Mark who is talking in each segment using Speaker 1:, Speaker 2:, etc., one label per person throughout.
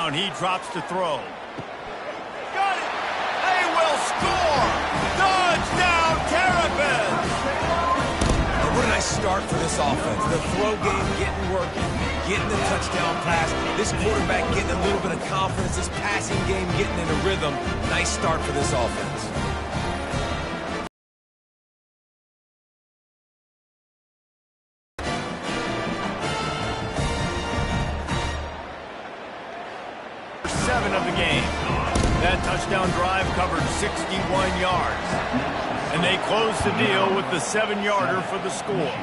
Speaker 1: down. He drops to throw. Got it! They will score! Touchdown, Terrapins!
Speaker 2: What a nice start for this offense. The throw game getting working, getting the touchdown pass. This quarterback getting a little bit of confidence. This passing game getting in a rhythm. Nice start for this offense.
Speaker 1: Of the game. That touchdown drive covered 61 yards. And they closed the deal with the 7-yarder for the score.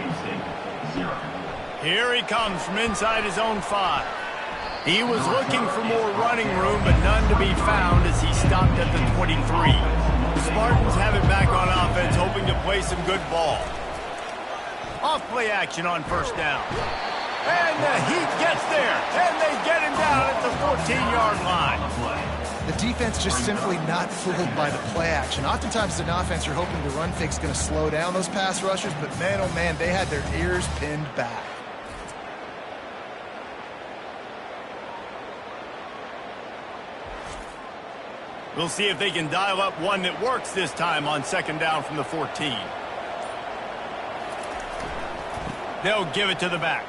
Speaker 1: Here he comes from inside his own 5. He was looking for more running room, but none to be found as he stopped at the 23. The Spartans have it back on offense, hoping to play some good ball. Off play action on first down. And the Heat gets there, and they get him down at the 14-yard line.
Speaker 3: The defense just simply not fooled by the play action. Oftentimes, as an offense, you're hoping the run fake's going to slow down those pass rushers, but man, oh man, they had their ears pinned back.
Speaker 1: We'll see if they can dial up one that works this time on second down from the 14. They'll give it to the back.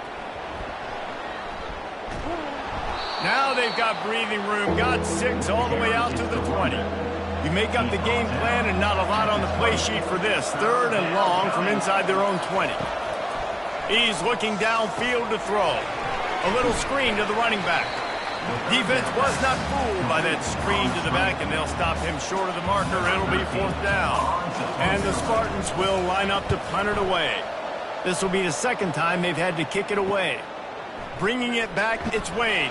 Speaker 1: Now they've got breathing room, got 6 all the way out to the 20. You make up the game plan and not a lot on the play sheet for this. 3rd and long from inside their own 20. He's looking downfield to throw. A little screen to the running back. Defense was not fooled by that screen to the back, and they'll stop him short of the marker. It'll be 4th down. And the Spartans will line up to punt it away. This will be the 2nd time they've had to kick it away. Bringing it back, it's Wade.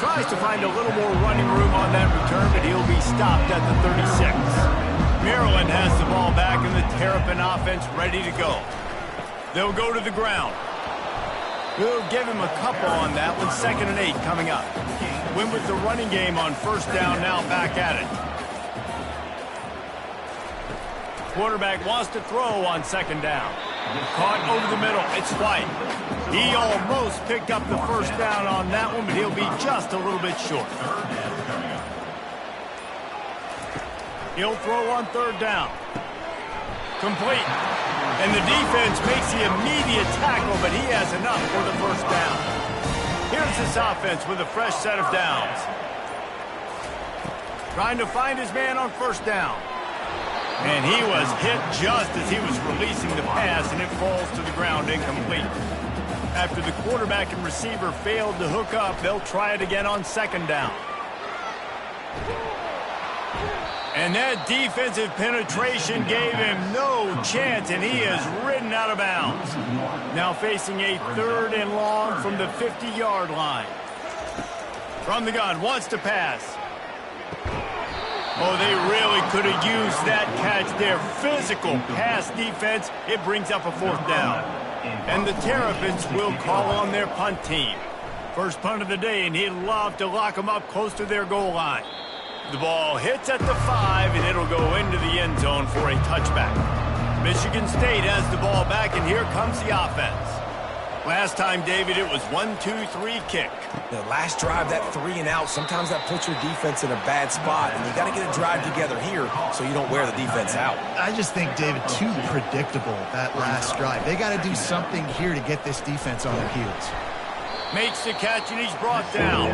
Speaker 1: Tries to find a little more running room on that return, but he'll be stopped at the 36. Maryland has the ball back, and the Terrapin offense ready to go. They'll go to the ground. We'll give him a couple on that one. 2nd and 8 coming up. Win with the running game on first down, now back at it. Quarterback wants to throw on 2nd down. Caught over the middle. It's White. He almost picked up the first down on that one, but he'll be just a little bit short. He'll throw on 3rd down. Complete. And the defense makes the immediate tackle, but he has enough for the first down. Here's this offense with a fresh set of downs. Trying to find his man on first down. And he was hit just as he was releasing the pass, and it falls to the ground incomplete. After the quarterback and receiver failed to hook up, they'll try it again on 2nd down. And that defensive penetration gave him no chance, and he is ridden out of bounds. Now facing a 3rd and long from the 50-yard line. From the gun, wants to pass. Oh, they really could have used that catch there. Physical pass defense. It brings up a 4th down. And the Terrapins will call on their punt team. First punt of the day, and he'd love to lock them up close to their goal line. The ball hits at the 5, and it'll go into the end zone for a touchback. Michigan State has the ball back, and here comes the offense. Last time, David, it was 1-2-3 kick.
Speaker 2: The last drive, that 3 and out, sometimes that puts your defense in a bad spot, and you got to get a drive together here so you don't wear the defense out.
Speaker 3: I just think, David, too predictable, that last drive. They got to do something here to get this defense on their heels.
Speaker 1: Makes the catch, and he's brought down.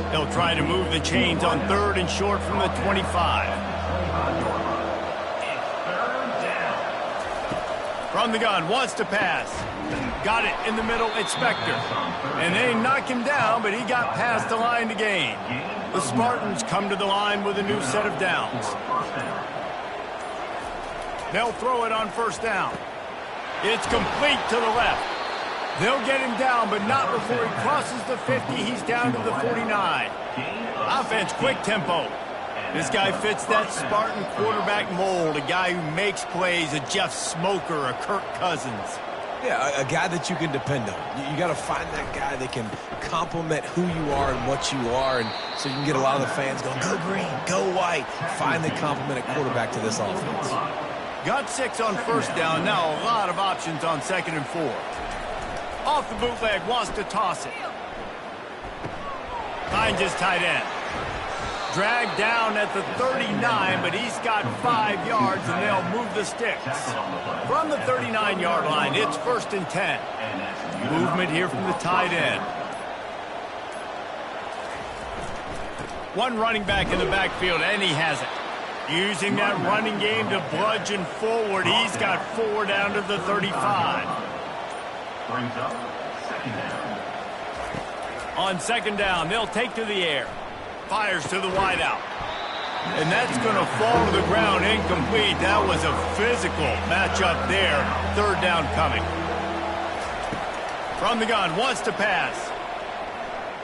Speaker 1: They'll try to move the chains on 3rd and short from the 25. From the gun, wants to pass. Got it in the middle, it's Spector. And they knock him down, but he got past the line to gain. The Spartans come to the line with a new set of downs. They'll throw it on first down. It's complete to the left. They'll get him down, but not before he crosses the 50. He's down to the 49. Offense, quick tempo. This guy fits that Spartan quarterback mold, a guy who makes plays, a Jeff Smoker, a Kirk Cousins.
Speaker 2: Yeah, a guy that you can depend on. You got to find that guy that can complement who you are and what you are, and so you can get a lot of the fans going, go green, go white. Find the complement at quarterback to this offense.
Speaker 1: Got 6 on first down. Now a lot of options on 2nd and 4. Off the bootleg, wants to toss it. Finds his tight end. Dragged down at the 39, but he's got 5 yards, and they'll move the sticks. From the 39-yard line, it's 1st and 10. Movement here from the tight end. One running back in the backfield, and he has it. Using that running game to bludgeon forward. He's got 4 down to the 35.
Speaker 4: Brings up 2nd down.
Speaker 1: On 2nd down, they'll take to the air. Fires to the wideout. And that's going to fall to the ground incomplete. That was a physical matchup there. 3rd down coming. From the gun, wants to pass.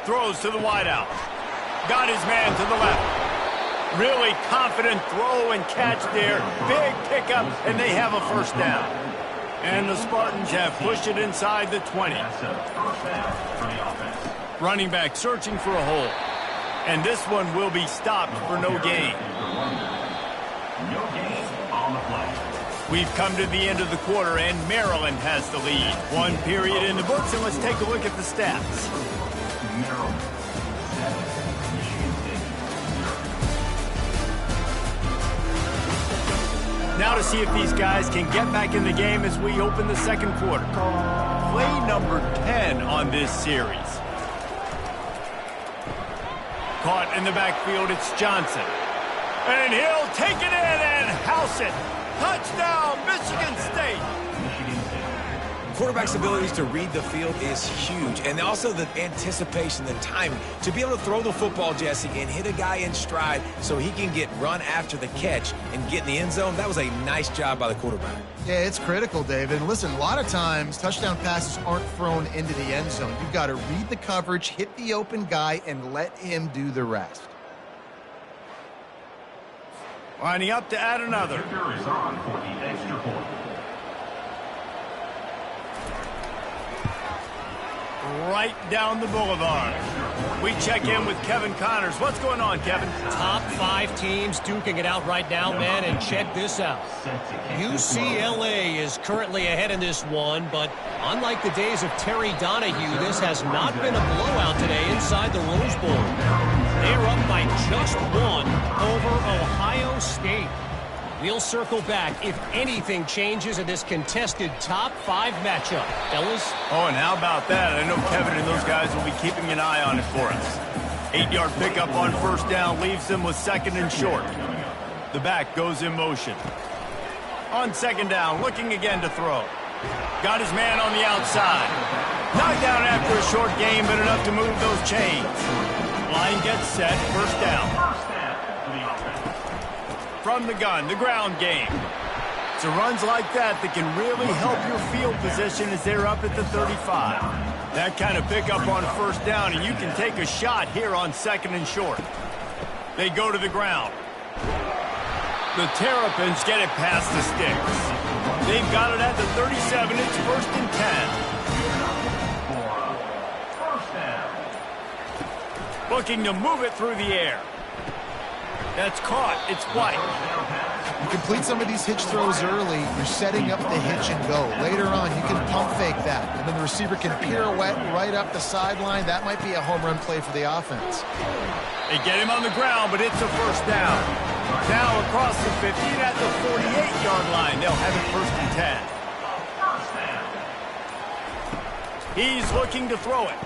Speaker 1: Throws to the wideout. Got his man to the left. Really confident throw and catch there. Big pickup, and they have a 1st down. And the Spartans have pushed it inside the 20. Running back searching for a hole. And this one will be stopped for no gain.
Speaker 4: No gain on the play.
Speaker 1: We've come to the end of the quarter, and Maryland has the lead. 1 period in the books, and let's take a look at the stats.
Speaker 4: Maryland 7, Michigan State.
Speaker 1: Now to see if these guys can get back in the game as we open the 2nd quarter. Play number 10 on this series. Caught in the backfield, it's Johnson. And he'll take it in and house it. Touchdown, Michigan State.
Speaker 2: Quarterback's abilities to read the field is huge, and also the anticipation, the timing. To be able to throw the football, Jesse, and hit a guy in stride so he can get run after the catch and get in the end zone, that was a nice job by the quarterback.
Speaker 3: Yeah, it's critical, David. And listen, a lot of times touchdown passes aren't thrown into the end zone. You've got to read the coverage, hit the open guy, and let him do the rest.
Speaker 1: Lining up to add another.
Speaker 4: Kicker is on for the extra point.
Speaker 1: Right down the boulevard. We check in with Kevin Connors. What's going on, Kevin?
Speaker 5: Top 5 teams duking it out right now, man, and check this out. UCLA is currently ahead in this one, but unlike the days of Terry Donahue, this has not been a blowout today inside the Rose Bowl. They're up by just 1 over Ohio State. We'll circle back if anything changes in this contested top 5 matchup. Fellas?
Speaker 1: Oh, and how about that? I know Kevin and those guys will be keeping an eye on it for us. 8-yard pickup on 1st down leaves them with 2nd and short. The back goes in motion. On 2nd down, looking again to throw. Got his man on the outside. Knocked down after a short game, but enough to move those chains. Line gets set, 1st down. From the gun, the ground game. It's runs like that can really help your field position as they're up at the 35. That kind of pickup on 1st down, and you can take a shot here on 2nd and short. They go to the ground. The Terrapins get it past the sticks. They've got it at the 37. It's 1st and 10. Looking to move it through the air. That's caught. It's White.
Speaker 3: You complete some of these hitch throws early, you're setting up the hitch and go. Later on, you can pump fake that, and then the receiver can pirouette right up the sideline. That might be a home run play for the offense.
Speaker 1: They get him on the ground, but it's a 1st down. Now across the 50 and at the 48-yard line. They'll have it 1st and 10. He's looking to throw it.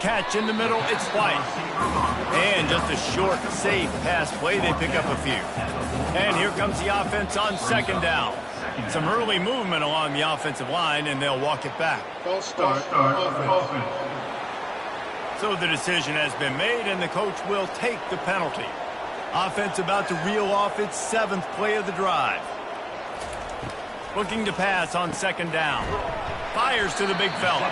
Speaker 1: Catch in the middle, it's White. And just a short, safe pass play. They pick up a few. And here comes the offense on 2nd down. Some early movement along the offensive line, and they'll walk it back.
Speaker 4: False start offense.
Speaker 1: So the decision has been made, and the coach will take the penalty. Offense about to reel off its 7th play of the drive. Looking to pass on 2nd down. Fires to the big fella.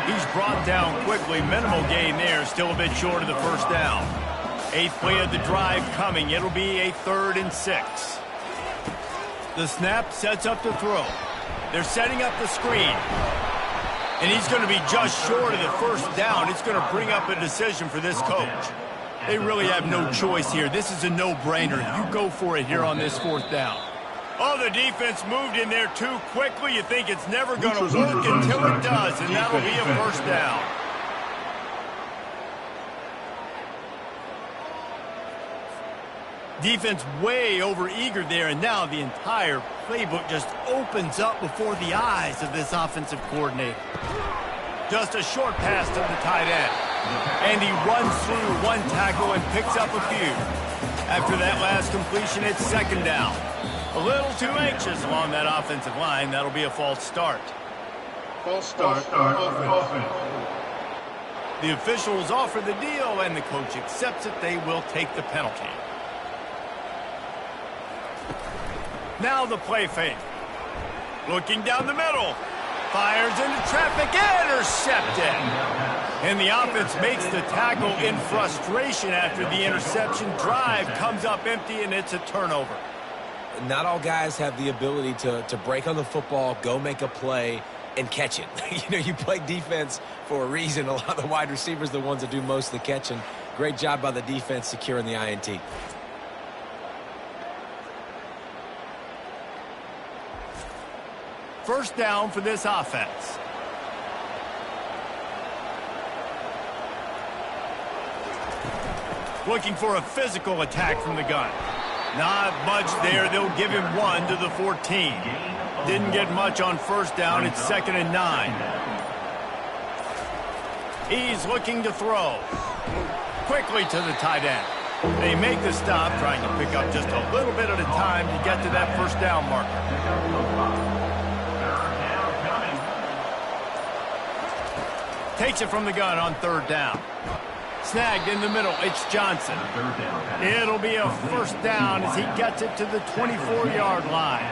Speaker 1: He's brought down quickly. Minimal gain there. Still a bit short of the 1st down. 8th play of the drive coming. It'll be a 3rd and 6. The snap sets up to throw. They're setting up the screen. And he's going to be just short of the 1st down. It's going to bring up a decision for this coach. They really have no choice here. This is a no-brainer. You go for it here on this 4th down. Oh, the defense moved in there too quickly. You think it's never going to work until it does, and that'll be a 1st down. Defense way over-eager there, and now the entire playbook just opens up before the eyes of this offensive coordinator. Just a short pass to the tight end. And he runs through one tackle and picks up a few. After that last completion, it's second down. A little too anxious along that offensive line. That'll be a false start.
Speaker 4: False start. Offense.
Speaker 1: The officials offer the deal, and the coach accepts it. They will take the penalty. Now the play fake. Looking down the middle. Fires into traffic. Intercepted. And the offense makes the tackle in frustration after the interception. Drive comes up empty, and it's a turnover.
Speaker 2: Not all guys have the ability to break on the football, go make a play, and catch it. You play defense for a reason. A lot of the wide receivers are the ones that do most of the catching. Great job by the defense securing the INT.
Speaker 1: First down for this offense. Looking for a physical attack from the gun. Not much there. They'll give him 1 to the 14. Didn't get much on first down. It's 2nd and 9. He's looking to throw. Quickly to the tight end. They make the stop, trying to pick up just a little bit at a time to get to that first down marker. Takes it from the gun on third down. Snagged in the middle. It's Johnson. It'll be a first down as he gets it to the 24-yard line.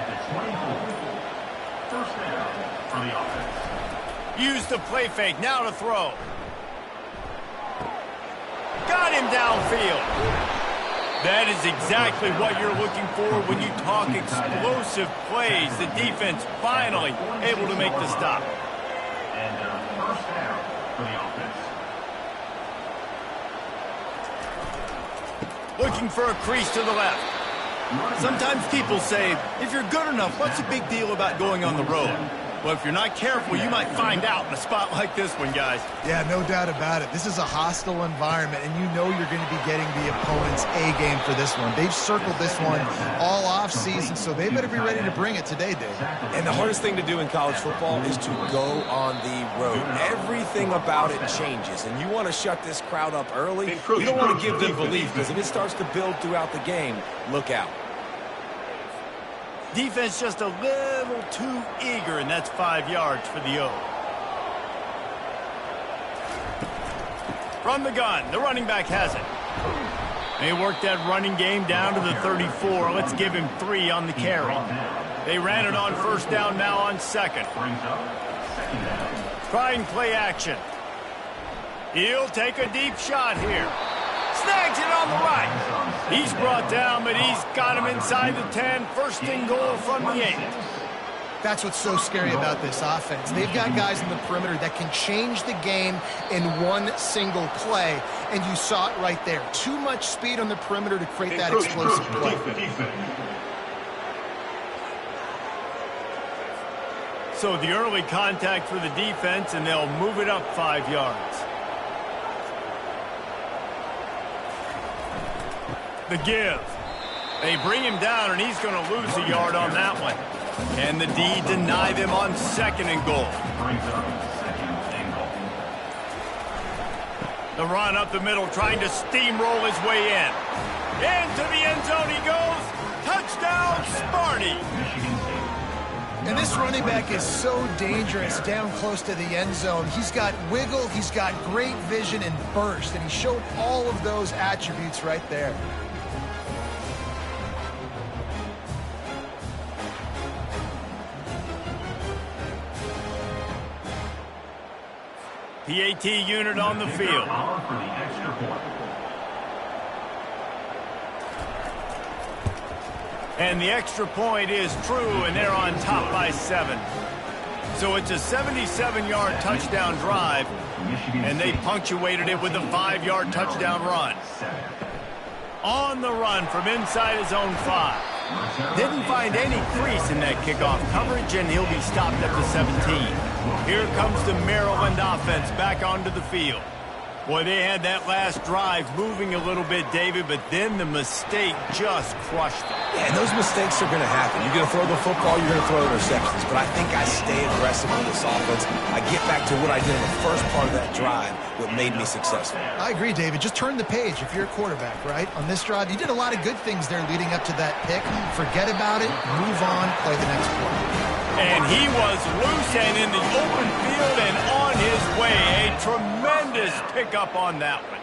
Speaker 4: First down for the offense.
Speaker 1: Use the play fake. Now to throw. Got him downfield. That is exactly what you're looking for when you talk explosive plays. The defense finally able to make the stop.
Speaker 4: And first down for the offense.
Speaker 1: Looking for a crease to the left. Sometimes people say, if you're good enough, what's the big deal about going on the road? Well, if you're not careful, you might find out in a spot like this one, guys.
Speaker 3: Yeah, no doubt about it. This is a hostile environment, and you know you're going to be getting the opponent's A game for this one. They've circled this one all off season, so they better be ready to bring it today, Dave.
Speaker 2: And the hardest thing to do in college football is to go on the road. Everything about it changes, and you want to shut this crowd up early. You don't want to give them belief, because if it starts to build throughout the game, look out.
Speaker 1: Defense just a little too eager, and that's 5 yards for the O. From the gun, the running back has it. They worked that running game down to the 34. Let's give him 3 on the carry. They ran it on first down, now on second. Trying play action. He'll take a deep shot here. Snags it on the right. He's brought down, but he's got him inside the 10. First and goal from the 8.
Speaker 3: That's what's so scary about this offense. They've got guys in the perimeter that can change the game in one single play, and you saw it right there. Too much speed on the perimeter to create that explosive play.
Speaker 1: So the early contact for the defense, and they'll move it up 5 yards. The give. They bring him down, and he's going to lose a yard on that one. And the D deny them on second and goal. The run up the middle, trying to steamroll his way in. Into the end zone he goes. Touchdown, Sparty.
Speaker 3: And this running back is so dangerous down close to the end zone. He's got wiggle, he's got great vision and burst, and he showed all of those attributes right there.
Speaker 1: PAT unit on the field. And the extra point is true, and they're on top by 7. So it's a 77-yard touchdown drive, and they punctuated it with a 5-yard touchdown run. On the run from inside his own 5. Didn't find any crease in that kickoff coverage, and he'll be stopped at the 17. Here comes the Maryland offense back onto the field. Boy, they had that last drive moving a little bit, David, but then the mistake just crushed them.
Speaker 2: Yeah, and those mistakes are going to happen. You're going to throw the football, you're going to throw interceptions. But I think I stay aggressive with this offense. I get back to what I did in the first part of that drive, what made me successful.
Speaker 3: I agree, David. Just turn the page if you're a quarterback, right? On this drive, you did a lot of good things there leading up to that pick. Forget about it, move on, play the next play.
Speaker 1: And he was loose and in the open field and on his way. A tremendous pickup on that one.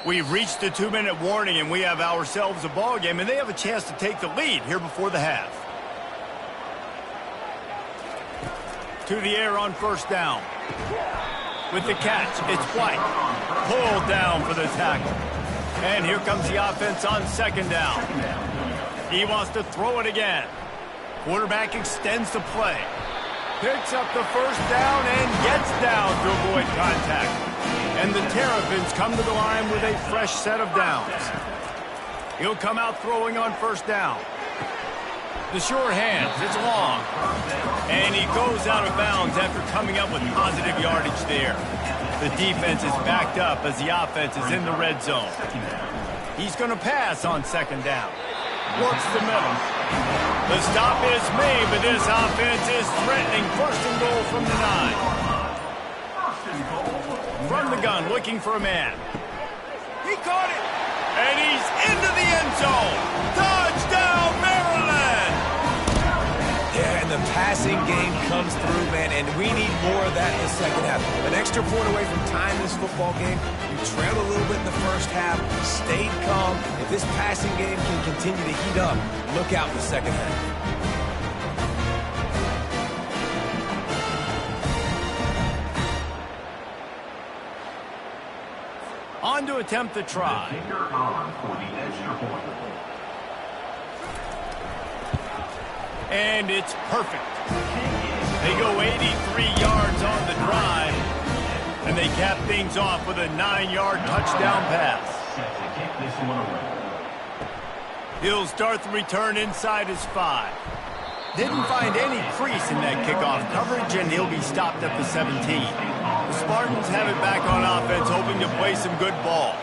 Speaker 1: We've reached the 2-minute warning, and we have ourselves a ball game, and they have a chance to take the lead here before the half. To the air on first down. With the catch, it's White. Pulled down for the tackle. And here comes the offense on second down. He wants to throw it again. Quarterback extends the play. Picks up the first down and gets down to avoid contact. And the Terrapins come to the line with a fresh set of downs. He'll come out throwing on first down. The short hands, it's long. And he goes out of bounds after coming up with positive yardage there. The defense is backed up as the offense is in the red zone. He's going to pass on second down. Works the middle. The stop is made, but this offense is threatening first and goal from the 9. From the gun, looking for a man. He caught it. And he's into the end zone. Touchdown, Maryland!
Speaker 2: Yeah, and the passing game comes through, man, and we need more of that in the second half. An extra point away from tying this football game. You trailed a little bit in the first half, stayed calm. If this passing game can continue to heat up, look out in the second half.
Speaker 1: On to attempt the try. And it's perfect. They go 83 yards on the drive, and they cap things off with a 9-yard touchdown pass. He'll start the return inside his 5. Didn't find any crease in that kickoff coverage, and he'll be stopped at the 17. The Spartans have it back on offense, hoping to play some good ball.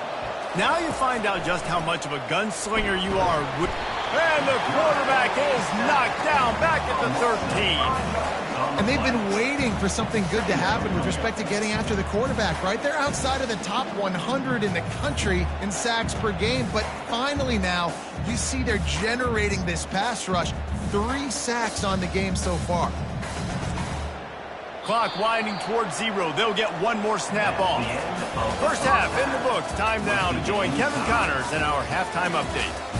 Speaker 1: Now you find out just how much of a gunslinger you are. And the quarterback is knocked down back at the 13.
Speaker 3: And they've been waiting for something good to happen with respect to getting after the quarterback, right? They're outside of the top 100 in the country in sacks per game, but finally now you see they're generating this pass rush. 3 sacks on the game so far.
Speaker 1: Clock winding towards 0. They'll get one more snap off. First half in the books. Time now to join Kevin Connors in our halftime update.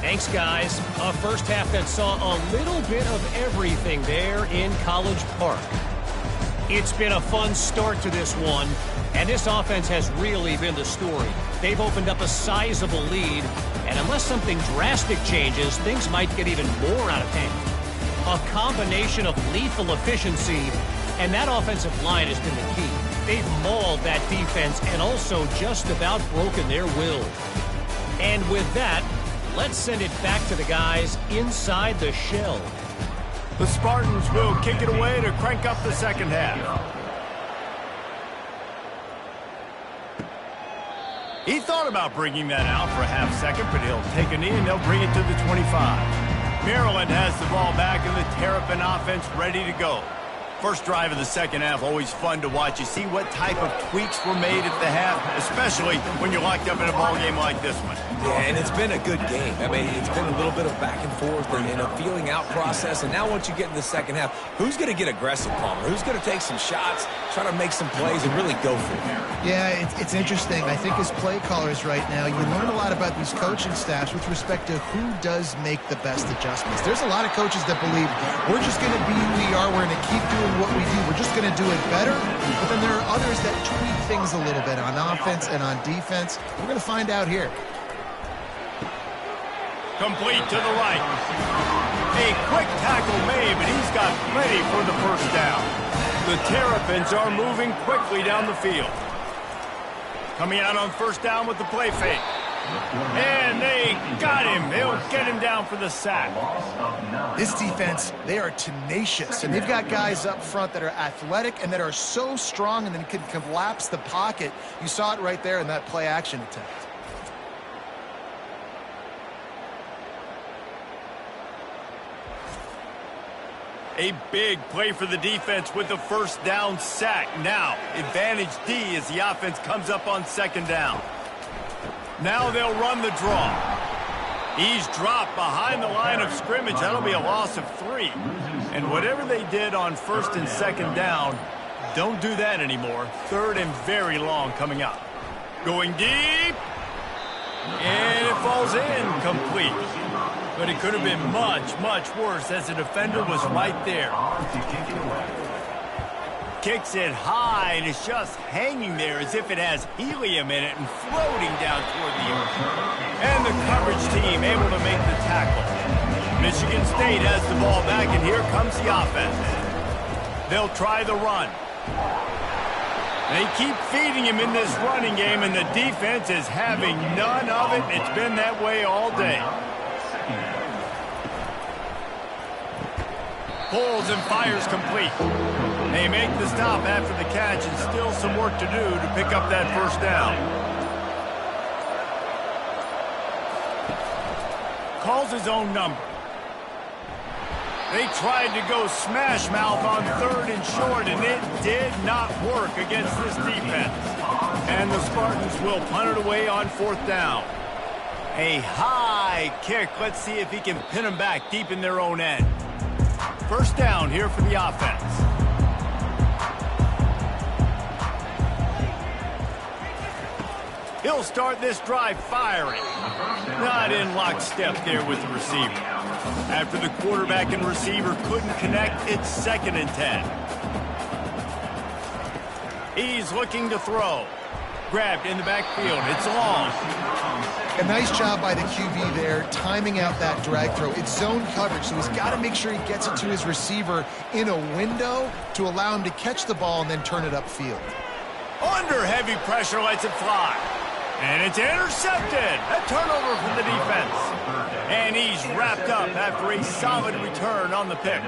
Speaker 5: Thanks, guys. A first half that saw a little bit of everything there in College Park. It's been a fun start to this one, and this offense has really been the story. They've opened up a sizable lead, and unless something drastic changes, things might get even more out of hand. A combination of lethal efficiency, and that offensive line has been the key. They've mauled that defense and also just about broken their will. And with that, let's send it back to the guys inside the shell.
Speaker 1: The Spartans will kick it away to crank up the second half. He thought about bringing that out for a half second, but he'll take a knee and they'll bring it to the 25. Maryland has the ball back and the Terrapin offense ready to go. First drive of the second half, always fun to watch. You see what type of tweaks were made at the half, especially when you're locked up in a ball game like this one.
Speaker 2: Yeah, and it's been a good game. I mean, it's been a little bit of back and forth and a feeling out process. And now once you get in the second half, who's going to get aggressive, Palmer? Who's going to take some shots, try to make some plays, and really go for it?
Speaker 3: Yeah, it's interesting. I think as play callers right now, you learn a lot about these coaching staffs with respect to who does make the best adjustments. There's a lot of coaches that believe we're just going to be who we are. We're going to keep doing what we do. We're just going to do it better. But then there are others that tweak things a little bit on offense and on defense. We're going to find out here.
Speaker 1: Complete to the right. A quick tackle made, but he's got plenty for the first down. The Terrapins are moving quickly down the field. Coming out on first down with the play fake. And they got him. They'll get him down for the sack.
Speaker 3: This defense, they are tenacious, and they've got guys up front that are athletic and that are so strong and then can collapse the pocket. You saw it right there in that play-action attempt.
Speaker 1: A big play for the defense with the first down sack. Now, advantage D as the offense comes up on second down. Now they'll run the draw. He's dropped behind the line of scrimmage. That'll be a loss of 3. And whatever they did on first and second down, don't do that anymore. Third and very long coming up. Going deep. And it falls in complete. But it could have been much, much worse as the defender was right there. Kicks it high, and it's just hanging there as if it has helium in it and floating down toward the earth. And the coverage team able to make the tackle. Michigan State has the ball back, and here comes the offense. They'll try the run. They keep feeding him in this running game, and the defense is having none of it. It's been that way all day. Pulls and fires complete. They make the stop after the catch, and still some work to do to pick up that first down. Calls his own number. They tried to go smash mouth on third and short, and it did not work against this defense. And the Spartans will punt it away on fourth down. A high kick. Let's see if he can pin them back deep in their own end. First down here for the offense. He'll start this drive firing. Not in lockstep there with the receiver. After the quarterback and receiver couldn't connect, it's 2nd and 10. He's looking to throw. Grabbed in the backfield. It's long.
Speaker 3: A nice job by the QB there, timing out that drag throw. It's zone coverage, so he's got to make sure he gets it to his receiver in a window to allow him to catch the ball and then turn it upfield.
Speaker 1: Under heavy pressure, lets it fly. And it's intercepted. A turnover from the defense. And he's wrapped up after a solid return on the pick.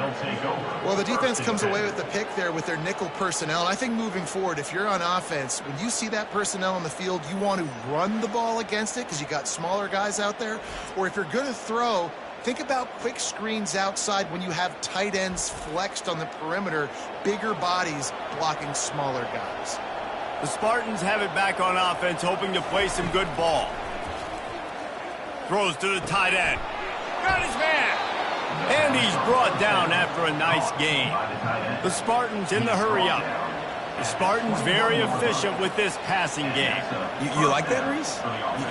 Speaker 3: Well, the defense comes away with the pick there with their nickel personnel. And I think moving forward, if you're on offense, when you see that personnel on the field, you want to run the ball against it because you got smaller guys out there. Or if you're going to throw, think about quick screens outside when you have tight ends flexed on the perimeter, bigger bodies blocking smaller guys.
Speaker 1: The Spartans have it back on offense, hoping to play some good ball. Throws to the tight end. Got his man. And he's brought down after a nice gain. The Spartans in the hurry up. The Spartans very efficient with this passing game.
Speaker 2: You like that, Reese?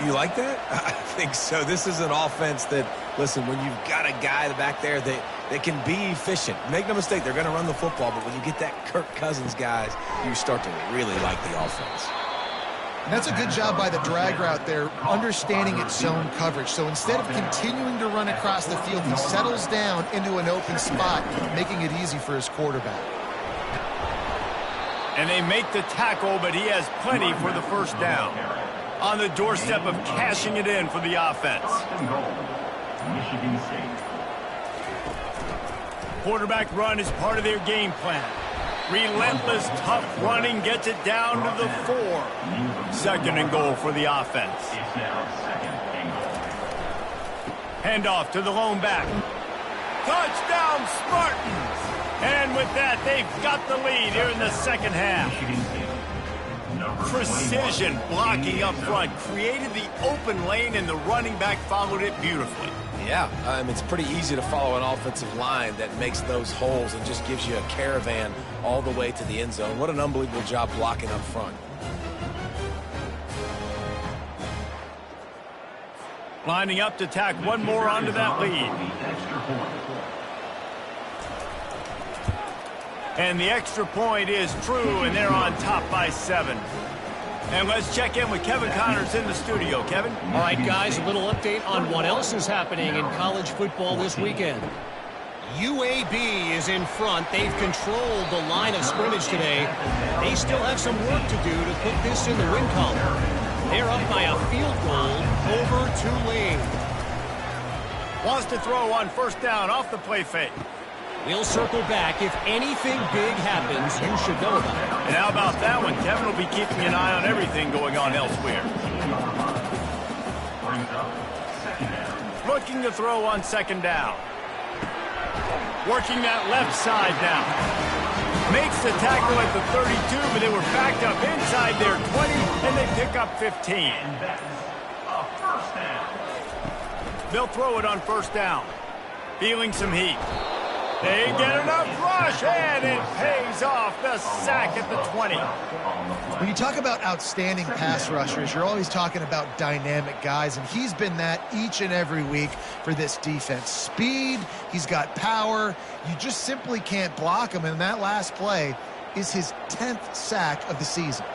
Speaker 2: You like that? I think so. This is an offense that, listen, when you've got a guy back there that can be efficient. Make no mistake, they're going to run the football, but when you get that Kirk Cousins guys, you start to really like the offense.
Speaker 3: And that's a good job by the drag route there, understanding its zone coverage. So instead of continuing to run across the field, he settles down into an open spot, making it easy for his quarterback.
Speaker 1: And they make the tackle, but he has plenty for the first down. On the doorstep of cashing it in for the offense.
Speaker 4: Michigan State.
Speaker 1: Quarterback run is part of their game plan. Relentless, tough running gets it down to the 4. 2nd and goal for the offense.
Speaker 4: It's now 2nd and goal.
Speaker 1: Handoff to the lone back. Touchdown, Spartans! And with that, they've got the lead here in the second half. Precision blocking up front created the open lane, and the running back followed it beautifully.
Speaker 2: Yeah, it's pretty easy to follow an offensive line that makes those holes and just gives you a caravan all the way to the end zone. What an unbelievable job blocking up front.
Speaker 1: Lining up to tack one more onto that lead. And the extra point is true, and they're on top by 7. And let's check in with Kevin Connors in the studio. Kevin?
Speaker 5: All right, guys, a little update on what else is happening in college football this weekend. UAB is in front. They've controlled the line of scrimmage today. They still have some work to do to put this in the win column. They're up by a field goal over Tulane.
Speaker 1: Wants to throw on first down off the play fake.
Speaker 5: We'll circle back. If anything big happens, you should know about it.
Speaker 1: And how about that one? Kevin will be keeping an eye on everything going on elsewhere. Looking to throw on second down. Working that left side now. Makes the tackle at the 32, but they were backed up inside their 20, and they pick up 15. They'll throw it on first down. Feeling some heat. They get enough rush, and it pays off. The sack at the 20.
Speaker 3: When you talk about outstanding pass rushers, you're always talking about dynamic guys, and he's been that each and every week for this defense. Speed, he's got power. You just simply can't block him, and that last play is his 10th sack of the season.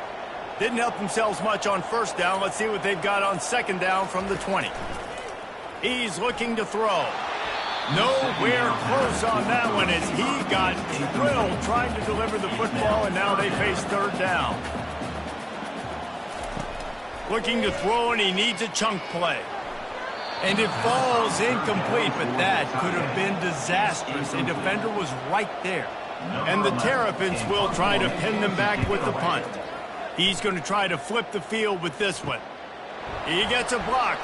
Speaker 1: Didn't help themselves much on first down. Let's see what they've got on second down from the 20. He's looking to throw. Nowhere close on that one as he got drilled trying to deliver the football, and now they face third down. Looking to throw, and he needs a chunk play. And it falls incomplete, but that could have been disastrous. A defender was right there. And the Terrapins will try to pin them back with the punt. He's going to try to flip the field with this one. He gets a block.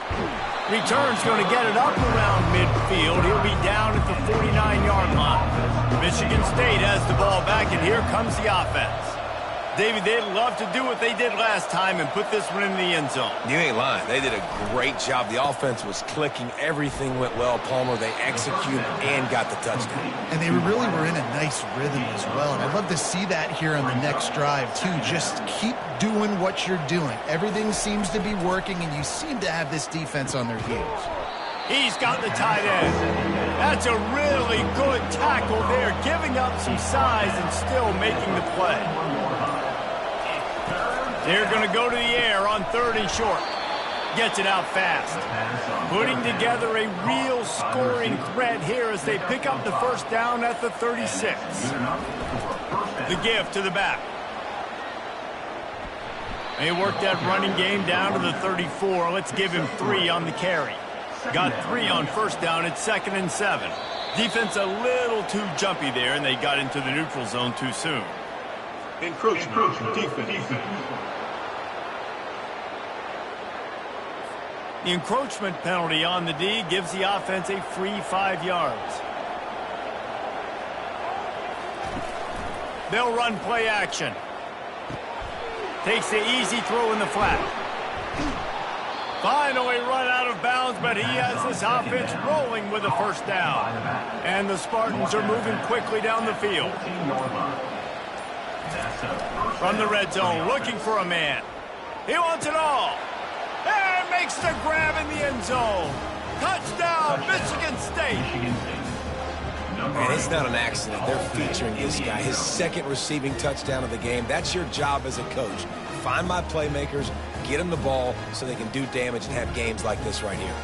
Speaker 1: Return's going to get it up around midfield. He'll be down at the 49-yard line. Michigan State has the ball back, and here comes the offense. David, they'd love to do what they did last time and put this one in the end zone.
Speaker 2: You ain't lying. They did a great job. The offense was clicking. Everything went well, Palmer. They executed and got the touchdown.
Speaker 3: And they really were in a nice rhythm as well. And I'd love to see that here on the next drive, too. Just keep doing what you're doing. Everything seems to be working, and you seem to have this defense on their heels.
Speaker 1: He's got the tight end. That's a really good tackle there, giving up some size and still making the play. They're going to go to the air on third and short. Gets it out fast. Putting together a real scoring threat here as they pick up the first down at the 36. The give to the back. They worked that running game down to the 34. Let's give him 3 on the carry. Got 3 on first down at 2nd and 7. Defense a little too jumpy there, and they got into the neutral zone too soon.
Speaker 6: Encroachment. Defense.
Speaker 1: The encroachment penalty on the D gives the offense a free 5 yards. They'll run play action. Takes the easy throw in the flat. Finally run out of bounds, but he has this offense rolling with a first down. And the Spartans are moving quickly down the field. From the red zone, looking for a man. He wants it all. And makes the grab in the end zone. Touchdown, Michigan State.
Speaker 2: And it's not an accident. They're featuring this guy, his second receiving touchdown of the game. That's your job as a coach. Find my playmakers, get them the ball so they can do damage and have games like this right here.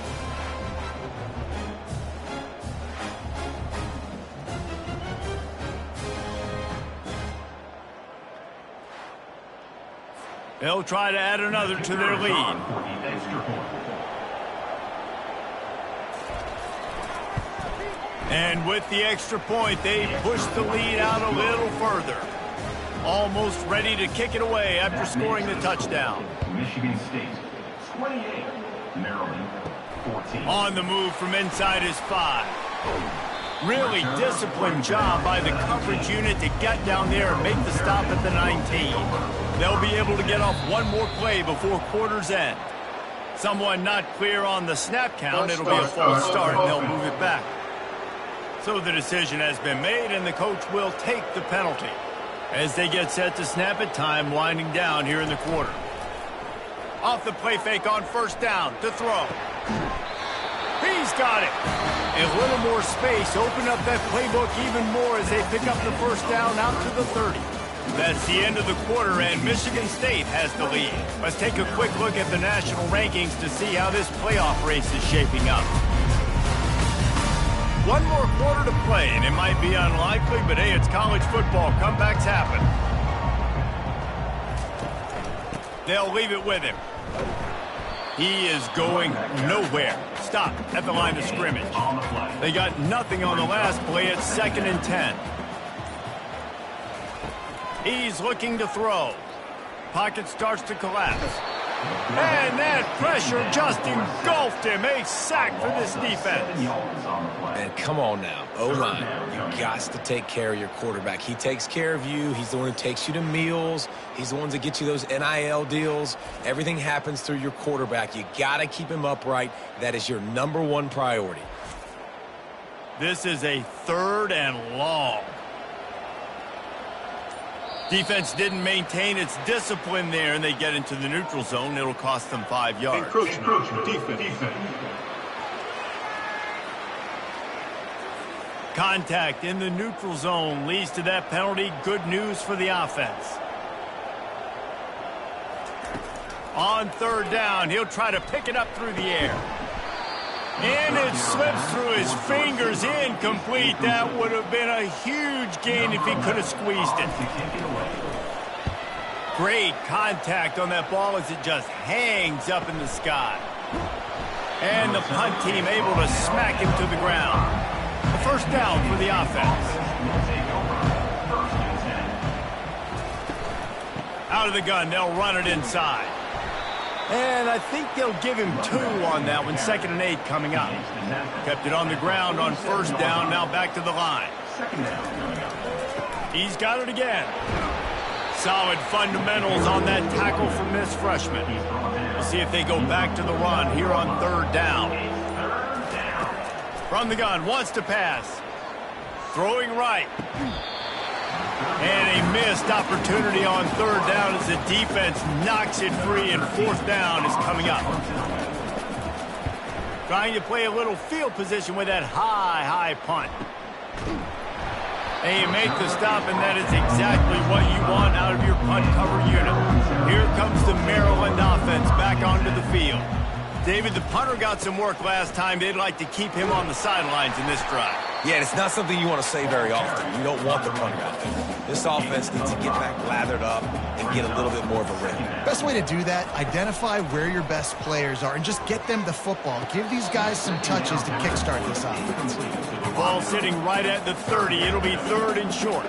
Speaker 1: They'll try to add another to their lead. And with the extra point, they push the lead out a little further. Almost ready to kick it away after scoring the touchdown.
Speaker 4: Michigan State, 28. Maryland, 14.
Speaker 1: On the move from inside his 5. Really disciplined job by the coverage unit to get down there and make the stop at the 19. They'll be able to get off one more play before quarter's end. Someone not clear on the snap count. It'll be a false start, and they'll move it back. So the decision has been made, and the coach will take the penalty. As they get set to snap it, time winding down here in the quarter. Off the play fake on first down to throw. He's got it. A little more space. Open up that playbook even more as they pick up the first down out to the 30. That's the end of the quarter, and Michigan State has the lead. Let's take a quick look at the national rankings to see how this playoff race is shaping up. One more quarter to play, and it might be unlikely, but hey, it's college football. Comebacks happen. They'll leave it with him. He is going nowhere. Stop at the line of scrimmage. They got nothing on the last play. It's 2nd and 10. He's looking to throw. Pocket starts to collapse. And that pressure just engulfed him. A sack for this defense.
Speaker 2: And come on now, O-line. You got to take care of your quarterback. He takes care of you. He's the one who takes you to meals. He's the one that gets you those NIL deals. Everything happens through your quarterback. You got to keep him upright. That is your #1 priority.
Speaker 1: This is a 3rd and long. Defense didn't maintain its discipline there, and they get into the neutral zone. It'll cost them 5 yards.
Speaker 6: Encroachment. Defense.
Speaker 1: Contact in the neutral zone leads to that penalty. Good news for the offense. On 3rd down, he'll try to pick it up through the air. And it slips through his fingers, incomplete. That would have been a huge gain if he could have squeezed it. Great contact on that ball as it just hangs up in the sky. And the punt team able to smack him to the ground. A 1st down for the offense. Out of the gun, they'll run it inside. And I think they'll give him 2 on that one. 2nd and 8 coming up. Kept it on the ground on 1st down. Now back to the line. He's got it again. Solid fundamentals on that tackle from this freshman. We'll see if they go back to the run here on 3rd down. From the gun, wants to pass. Throwing right. And a missed opportunity on 3rd down as the defense knocks it free, and 4th down is coming up. Trying to play a little field position with that high punt. And you make the stop, and that is exactly what you want out of your punt cover unit. Here comes the Maryland offense back onto the field. David, the punter got some work last time. They'd like to keep him on the sidelines in this drive.
Speaker 2: Yeah, it's not something you want to say very often. You don't want the punter out there. This offense needs to get back lathered up and get a little bit more of a rhythm.
Speaker 3: Best way to do that, identify where your best players are and just get them the football. Give these guys some touches to kickstart this offense.
Speaker 1: Ball sitting right at the 30. It'll be 3rd and short.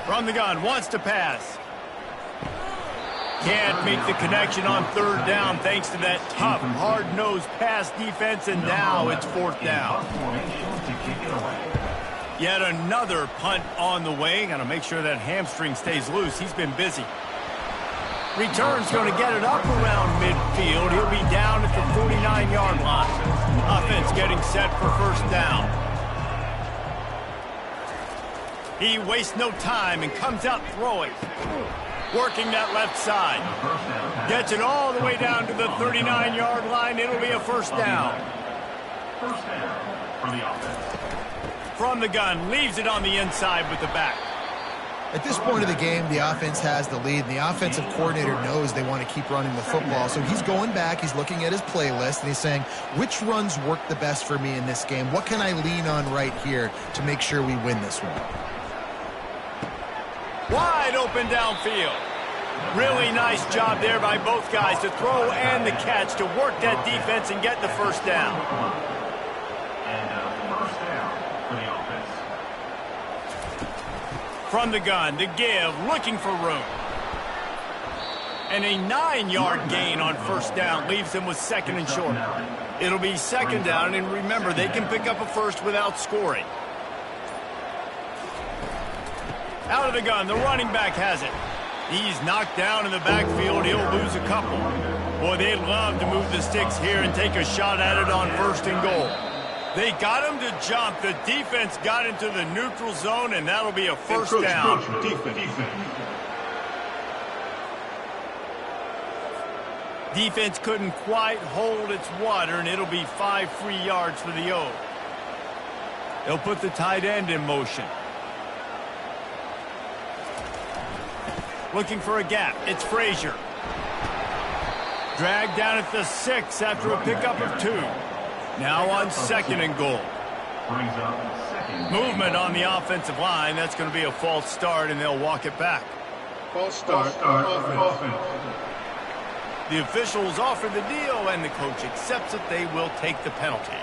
Speaker 1: From the gun, wants to pass. Can't make the connection on 3rd down thanks to that tough, hard-nosed pass defense, and now it's 4th down. Yet another punt on the way. Got to make sure that hamstring stays loose. He's been busy. Return's going to get it up around midfield. He'll be down at the 49-yard line. Offense getting set for 1st down. He wastes no time and comes out throwing. Working that left side. Gets it all the way down to the 39-yard line. It'll be a 1st down.
Speaker 4: 1st down for the offense.
Speaker 1: From the gun, leaves it on the inside with the back.
Speaker 3: At this point of the game, the offense has the lead, and the offensive coordinator knows they want to keep running the football. So he's going back, he's looking at his playlist, and he's saying, which runs work the best for me in this game? What can I lean on right here to make sure we win this one?
Speaker 1: Wide open downfield. Really nice job there by both guys to throw and the catch to work that defense and get the 1st down.
Speaker 4: And 1st down for the offense.
Speaker 1: From the gun, to give, looking for room. And a 9-yard gain on 1st down leaves them with 2nd and short. It'll be 2nd down, and remember, they can pick up a 1st without scoring. Out of the gun, the running back has it. He's knocked down in the backfield. He'll lose a couple. Boy, they'd love to move the sticks here and take a shot at it on 1st and goal. They got him to jump. The defense got into the neutral zone, and that'll be a 1st down. Defense couldn't quite hold its water, and it'll be 5 free yards for the O. They'll put the tight end in motion. Looking for a gap. It's Frazier. dragged down at the 6 after a pickup of 2. Now on 2nd and goal.
Speaker 4: Brings up second.
Speaker 1: Movement on the offensive line. That's going to be a false start, and they'll walk it back.
Speaker 6: False start. Offense.
Speaker 1: The officials offer the deal, and the coach accepts it. They will take the penalty.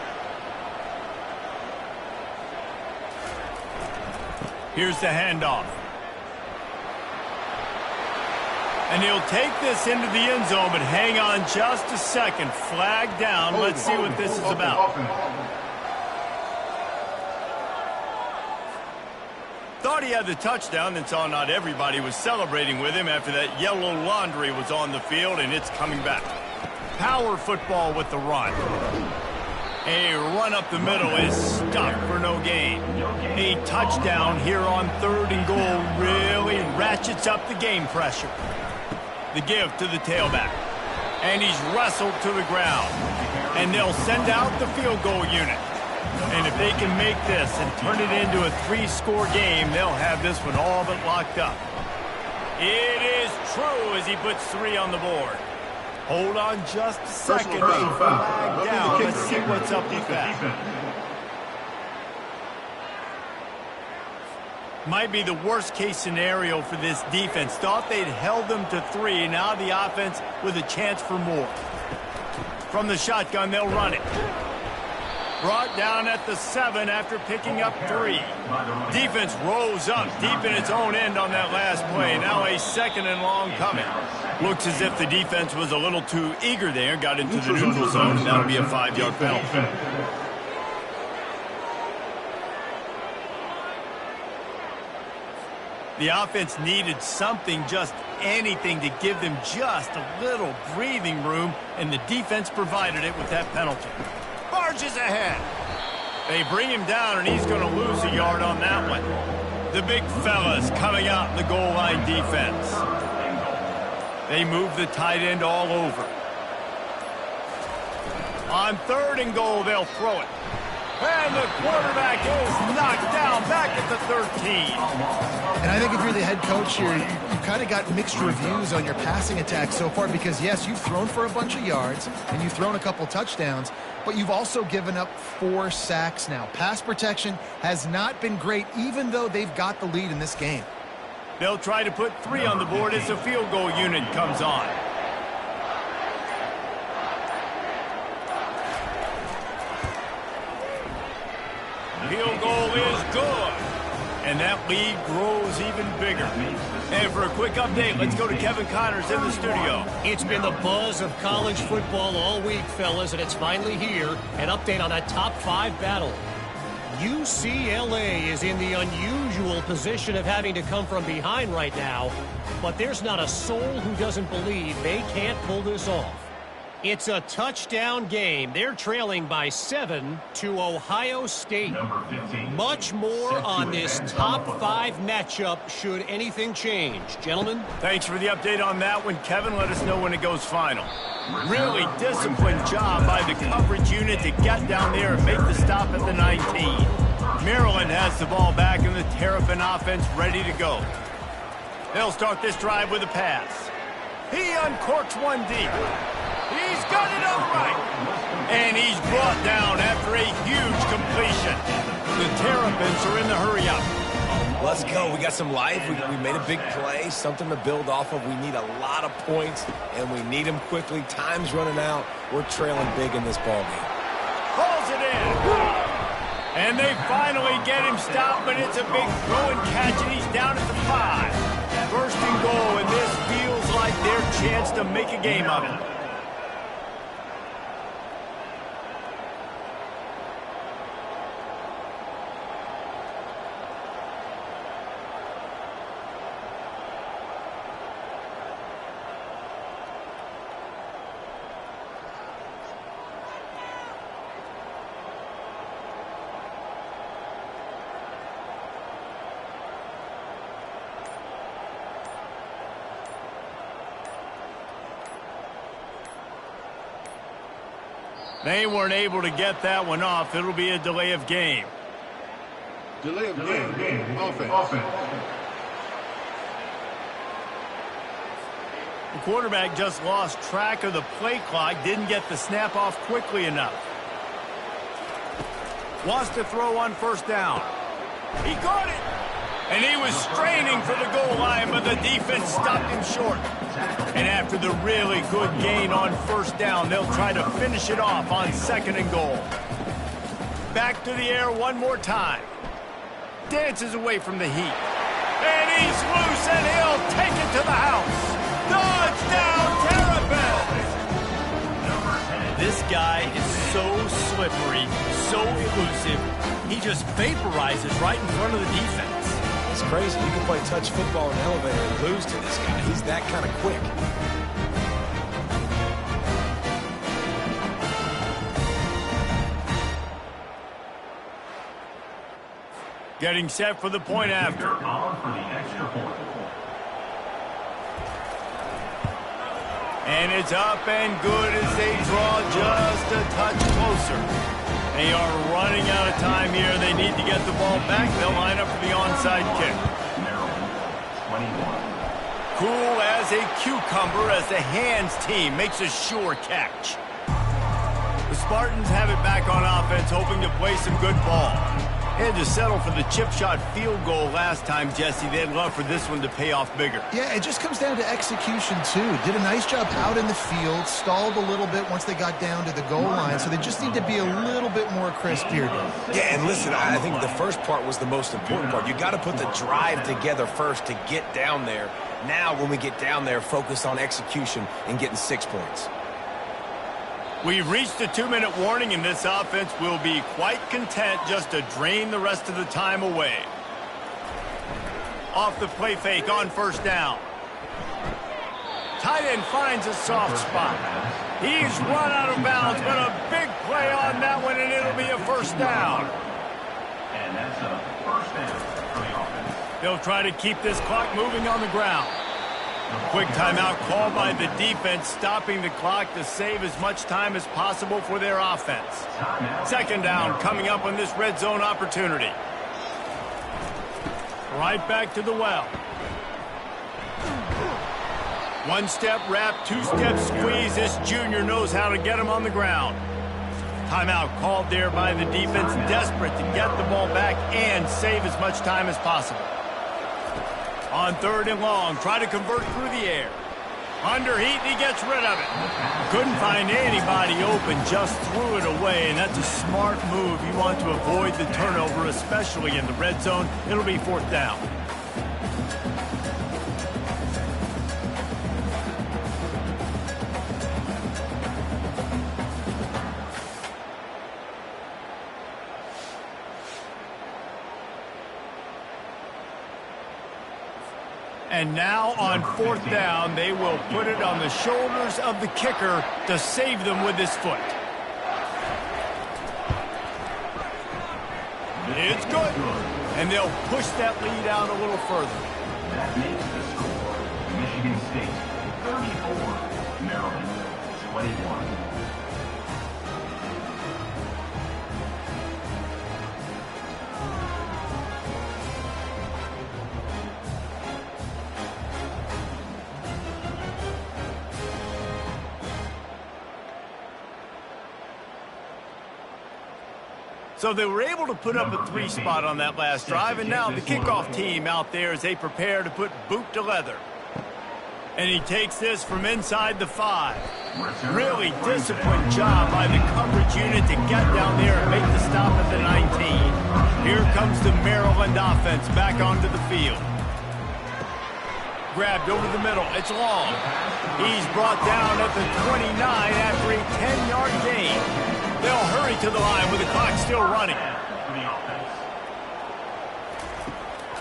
Speaker 1: Here's the handoff. And he'll take this into the end zone, but hang on just a second. Flag down. Let's see what this is about. Thought he had the touchdown, and saw not everybody was celebrating with him after that yellow laundry was on the field, and it's coming back. Power football with the run. A run up the middle is stuffed for no gain. A touchdown here on 3rd and goal really ratchets up the game pressure. The give to the tailback. And he's wrestled to the ground. And they'll send out the field goal unit. And if they can make this and turn it into a 3-score game, they'll have this one all but locked up. It is true as he puts 3 on the board. Hold on just a second. Flag down. Let's see what's up with that. Might be the worst-case scenario for this defense. Thought they'd held them to 3. Now the offense with a chance for more. From the shotgun, they'll run it. Brought down at the 7 after picking up 3. Defense rose up deep in its own end on that last play. Now a 2nd and long coming. Looks as if the defense was a little too eager there. Got into the neutral zone, and that'll be a 5-yard penalty. The offense needed something, just anything, to give them just a little breathing room, and the defense provided it with that penalty. Barges ahead. They bring him down, and he's going to lose a yard on that one. The big fellas coming out in the goal line defense. They move the tight end all over. On 3rd and goal, they'll throw it. And the quarterback is knocked down back at the 13.
Speaker 3: And I think if you're the head coach here, you've kind of got mixed reviews on your passing attack so far because, yes, you've thrown for a bunch of yards and you've thrown a couple touchdowns, but you've also given up 4 sacks now. Pass protection has not been great, even though they've got the lead in this game.
Speaker 1: They'll try to put 3 on the board as the field goal unit comes on. Field goal is good. And that lead grows even bigger. And for a quick update, let's go to Kevin Connors in the studio.
Speaker 5: It's been the buzz of college football all week, fellas, and it's finally here. An update on that top 5 battle. UCLA is in the unusual position of having to come from behind right now, but there's not a soul who doesn't believe they can't pull this off. It's a touchdown game. They're trailing by 7 to Ohio State. Much more on this top 5 matchup should anything change. Gentlemen?
Speaker 1: Thanks for the update on that one, Kevin. Let us know when it goes final. Really disciplined job by the coverage unit to get down there and make the stop at the 19. Maryland has the ball back and the Terrapin offense ready to go. They'll start this drive with a pass. He uncorks one deep. He's got it upright. And he's brought down after a huge completion. The Terrapins are in the hurry-up.
Speaker 2: Let's go. We got some life. We made a big play, something to build off of. We need a lot of points, and we need them quickly. Time's running out. We're trailing big in this ballgame.
Speaker 1: Pulls it in. And they finally get him stopped, but it's a big throw and catch, and he's down at the 5. 1st and goal, and this feels like their chance to make a game of it. They weren't able to get that one off. It'll be a delay of game.
Speaker 6: Delay of game. Offense.
Speaker 1: The quarterback just lost track of the play clock, didn't get the snap off quickly enough. Wants to throw on first down. He got it! And he was straining for the goal line, but the defense stopped him short. And after the really good gain on first down, they'll try to finish it off on 2nd and goal. Back to the air one more time. Dances away from the heat. And he's loose, and he'll take it to the house. Touchdown, Terrapin! This guy is so slippery, so elusive. He just vaporizes right in front of the defense.
Speaker 2: It's crazy. You can play touch football in an elevator and lose to this guy. He's that kind of quick.
Speaker 1: Getting set for the point after. And it's up and good as they draw just a touch closer. They are running out of time here. They need to get the ball back. They'll line up for the onside kick. Cool as a cucumber as the hands team makes a sure catch. The Spartans have it back on offense, hoping to play some good ball. They had to settle for the chip shot field goal last time, Jesse. They'd love for this one to pay off bigger.
Speaker 3: Yeah, it just comes down to execution, too. Did a nice job out in the field, stalled a little bit once they got down to the goal line, so they just need to be a little bit more crisp here.
Speaker 2: Yeah, and listen, I think the first part was the most important part. You got to put the drive together first to get down there. Now, when we get down there, focus on execution and getting 6 points.
Speaker 1: We've reached the 2-minute warning, and this offense will be quite content just to drain the rest of the time away. Off the play fake on first down. Tight end finds a soft spot. He's run out of bounds, but a big play on that one, and it'll be a first down.
Speaker 4: And that's a first down for the offense.
Speaker 1: They'll try to keep this clock moving on the ground. Quick timeout called by the defense, stopping the clock to save as much time as possible for their offense. 2nd down coming up on this red zone opportunity. Right back to the well. 1-step wrap, 2-step squeeze. This junior knows how to get him on the ground. Timeout called there by the defense, desperate to get the ball back and save as much time as possible. On 3rd and long, try to convert through the air. Under heat, and he gets rid of it. Couldn't find anybody open, just threw it away, and that's a smart move. You want to avoid the turnover, especially in the red zone. It'll be 4th down. And now on 4th down, they will put it on the shoulders of the kicker to save them with his foot. It's good. And they'll push that lead out a little further.
Speaker 4: That makes the score Michigan State 34, Maryland 21.
Speaker 1: So they were able to put up a 3 spot on that last drive, and now the kickoff team out there as they prepare to put boot to leather. And he takes this from inside the 5. Really disciplined job by the coverage unit to get down there and make the stop at the 19. Here comes the Maryland offense back onto the field. Grabbed over the middle. It's long. He's brought down at the 29 after a 10-yard gain. They'll hurry to the line with the clock still running.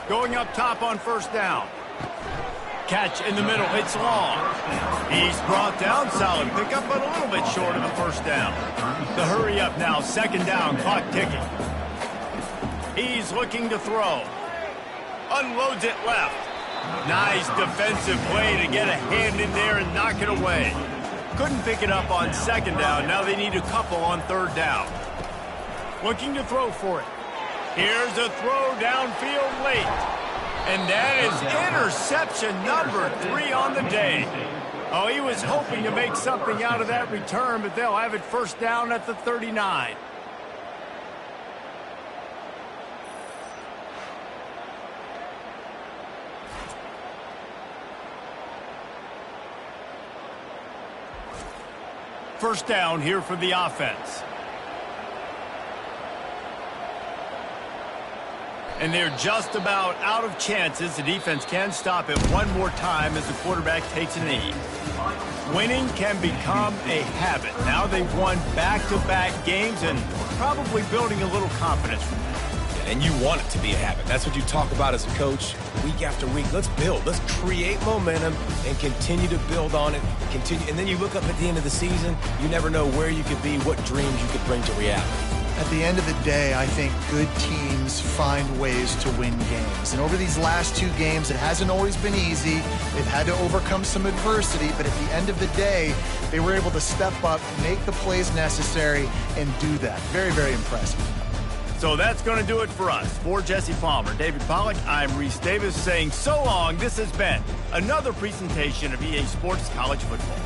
Speaker 1: Going up top on 1st down. Catch in the middle. It's long. He's brought down. Solid pickup, but a little bit short of the 1st down. The hurry up now. 2nd down. Clock ticking. He's looking to throw. Unloads it left. Nice defensive play to get a hand in there and knock it away. Couldn't pick it up on 2nd down. Now they need a couple on 3rd down. Looking to throw for it. Here's a throw downfield late. And that is interception number 3 on the day. Oh, he was hoping to make something out of that return, but they'll have it first down at the 39. First down here for the offense. And they're just about out of chances. The defense can stop it one more time as the quarterback takes a knee. Winning can become a habit. Now they've won back-to-back games and probably building a little confidence from that.
Speaker 2: And you want it to be a habit. That's what you talk about as a coach week after week. Let's build. Let's create momentum and continue to build on it. And then you look up at the end of the season, you never know where you could be, what dreams you could bring to reality.
Speaker 3: At the end of the day, I think good teams find ways to win games. And over these last two games, it hasn't always been easy. They've had to overcome some adversity, but at the end of the day, they were able to step up, make the plays necessary, and do that. Very, very impressive.
Speaker 1: So that's going to do it for us. For Jesse Palmer, David Pollack, I'm Reese Davis saying so long. This has been another presentation of EA Sports College Football.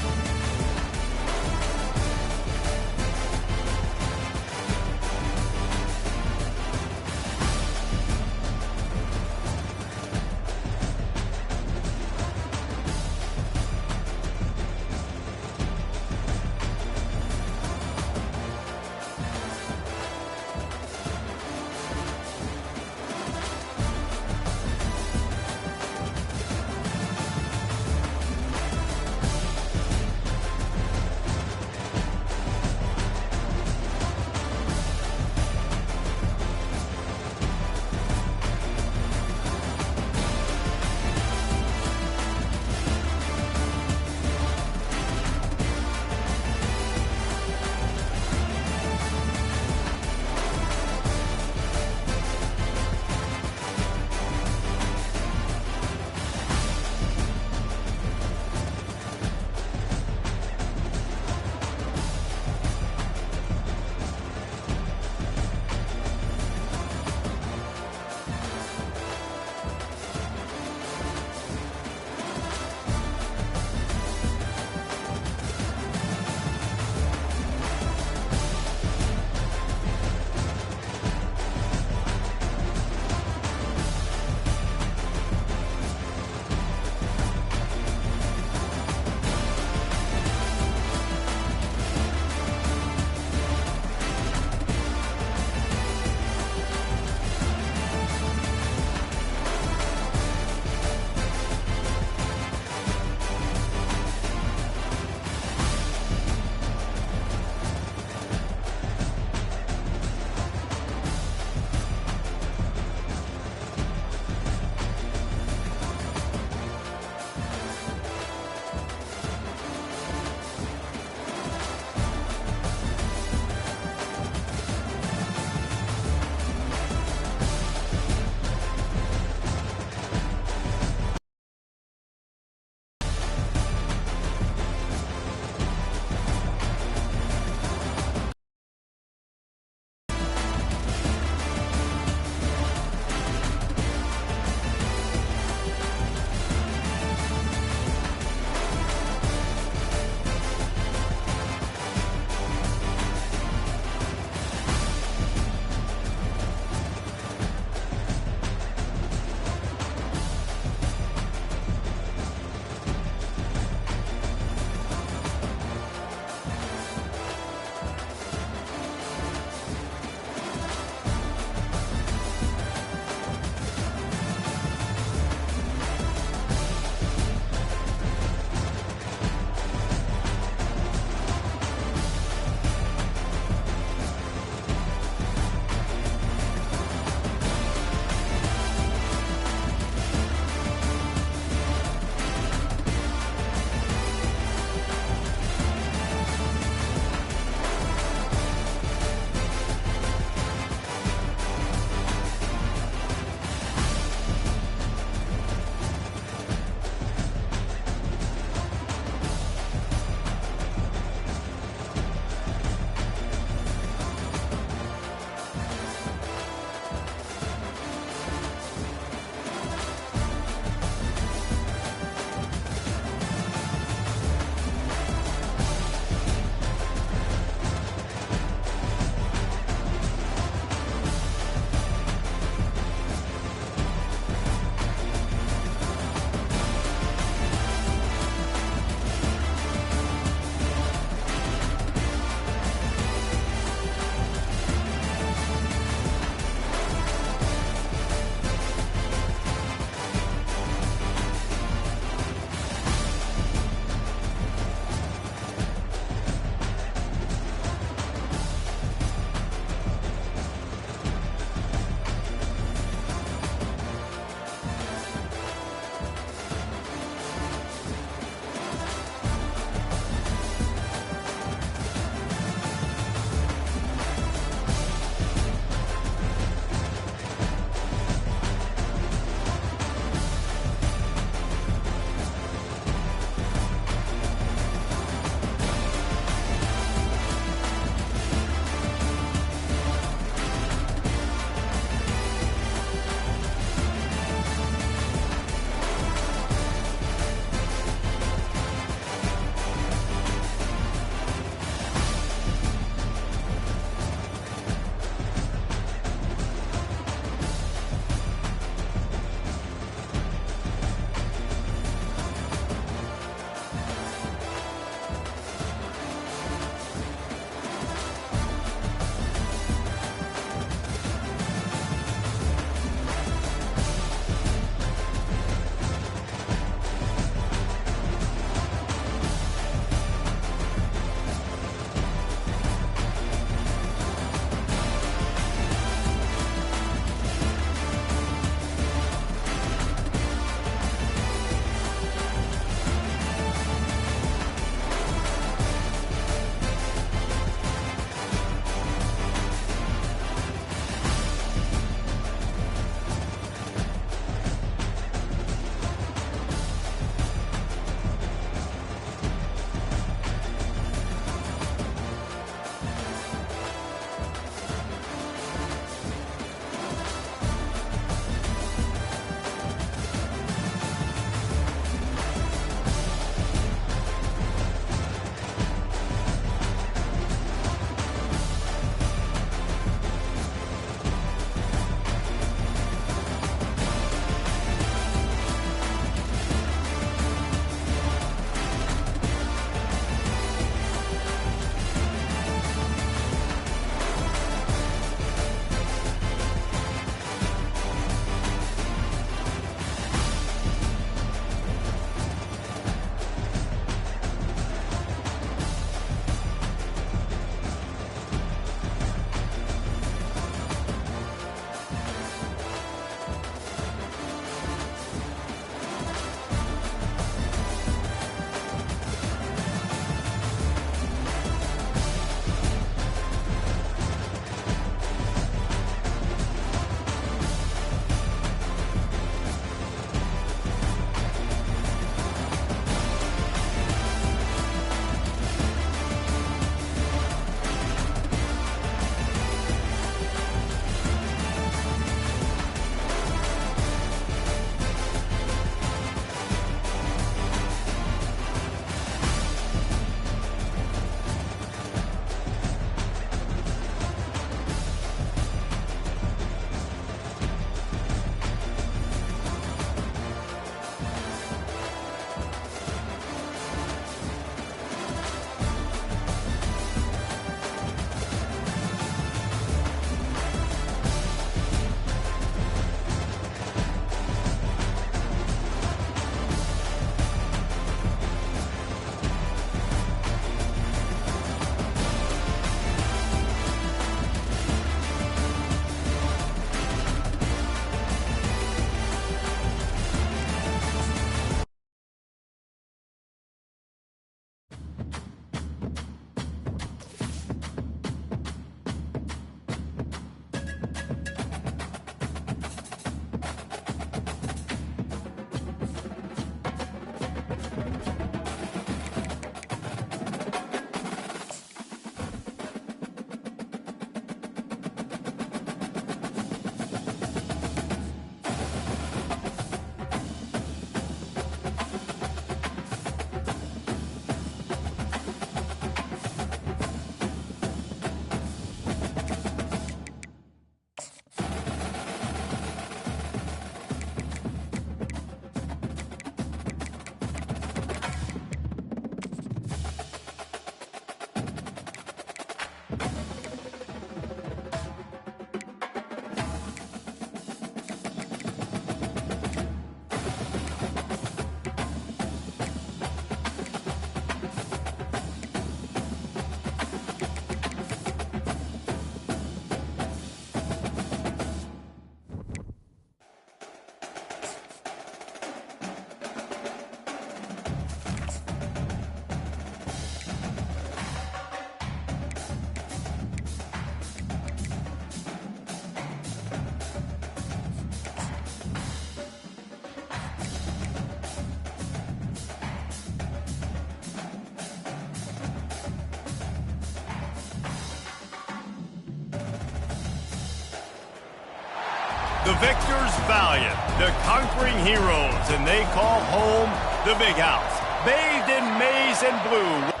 Speaker 1: The victors valiant, the conquering heroes, and they call home the Big House. Bathed in maize and blue.